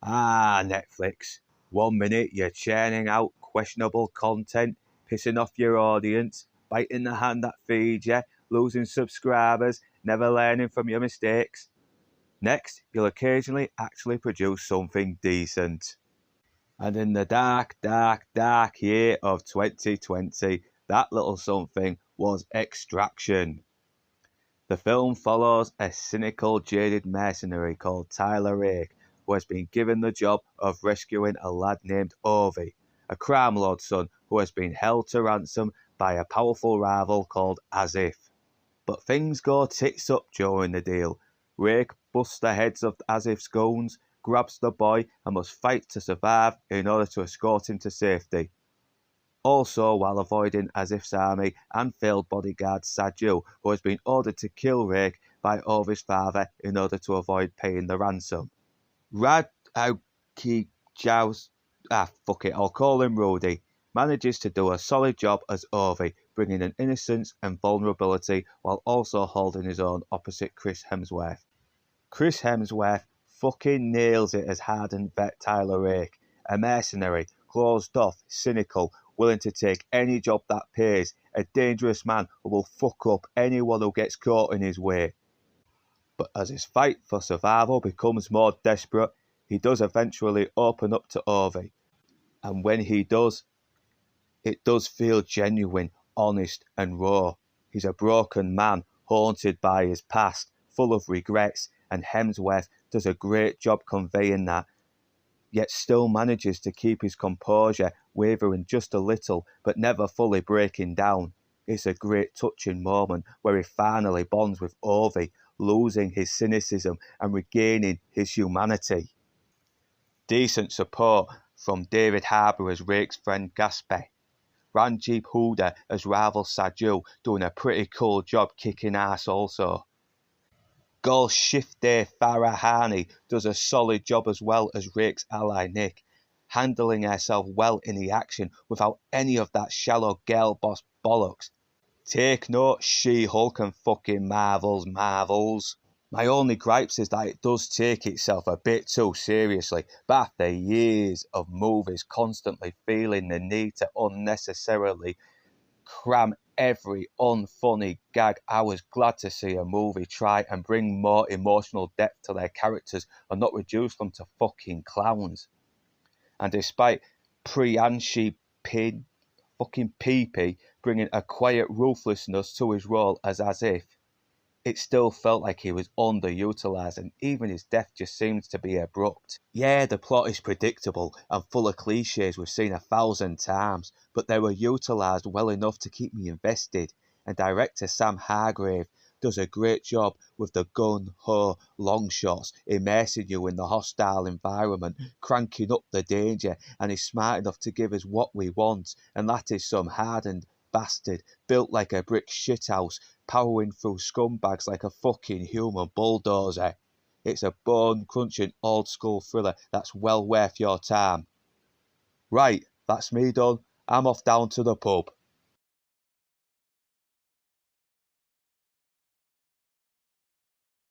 Ah, Netflix. 1 minute you're churning out questionable content, pissing off your audience, biting the hand that feeds you, losing subscribers, never learning from your mistakes. Next, you'll occasionally actually produce something decent. And in the dark, dark, dark year of 2020, that little something was Extraction. The film follows a cynical, jaded mercenary called Tyler Rake, who has been given the job of rescuing a lad named Ovi, a crime lord's son who has been held to ransom by a powerful rival called Asif. But things go tits up during the deal. Rake busts the heads of Asif's goons, grabs the boy, and must fight to survive in order to escort him to safety. Also, while avoiding Asif's army and failed bodyguard Saju, who has been ordered to kill Rake by Ovi's father in order to avoid paying the ransom. Radauki Jaus, I'll call him Rudy, manages to do a solid job as Ovi, bringing in innocence and vulnerability while also holding his own opposite Chris Hemsworth. Chris Hemsworth fucking nails it as hardened vet Tyler Rake, a mercenary, closed off, cynical, willing to take any job that pays, a dangerous man who will fuck up anyone who gets caught in his way. But as his fight for survival becomes more desperate, he does eventually open up to Ovi. And when he does, it does feel genuine, honest and raw. He's a broken man, haunted by his past, full of regrets, and Hemsworth does a great job conveying that, yet still manages to keep his composure, wavering just a little, but never fully breaking down. It's a great touching moment where he finally bonds with Ovi, losing his cynicism and regaining his humanity. Decent support from David Harbour as Rake's friend Gaspe. Ranjit Huda as rival Saju, doing a pretty cool job kicking ass also. Golshifteh Farahani does a solid job as well as Rake's ally Nick, handling herself well in the action without any of that shallow girl boss bollocks. Take note, She-Hulk and fucking Marvels. My only gripes is that it does take itself a bit too seriously, but after years of movies constantly feeling the need to unnecessarily cram every unfunny gag, I was glad to see a movie try and bring more emotional depth to their characters and not reduce them to fucking clowns. And despite Priyanshi fucking Pee bringing a quiet ruthlessness to his role as Asif, it still felt like he was underutilised, and even his death just seems to be abrupt. Yeah, the plot is predictable and full of cliches we've seen 1,000 times, but they were utilised well enough to keep me invested, and director Sam Hargrave does a great job with the gun-ho long shots, immersing you in the hostile environment, cranking up the danger, and he's smart enough to give us what we want, and that is some hardened bastard built like a brick shithouse, powering through scumbags like a fucking human bulldozer. It's a bone-crunching old-school thriller that's well worth your time. Right, that's me done. I'm off down to the pub.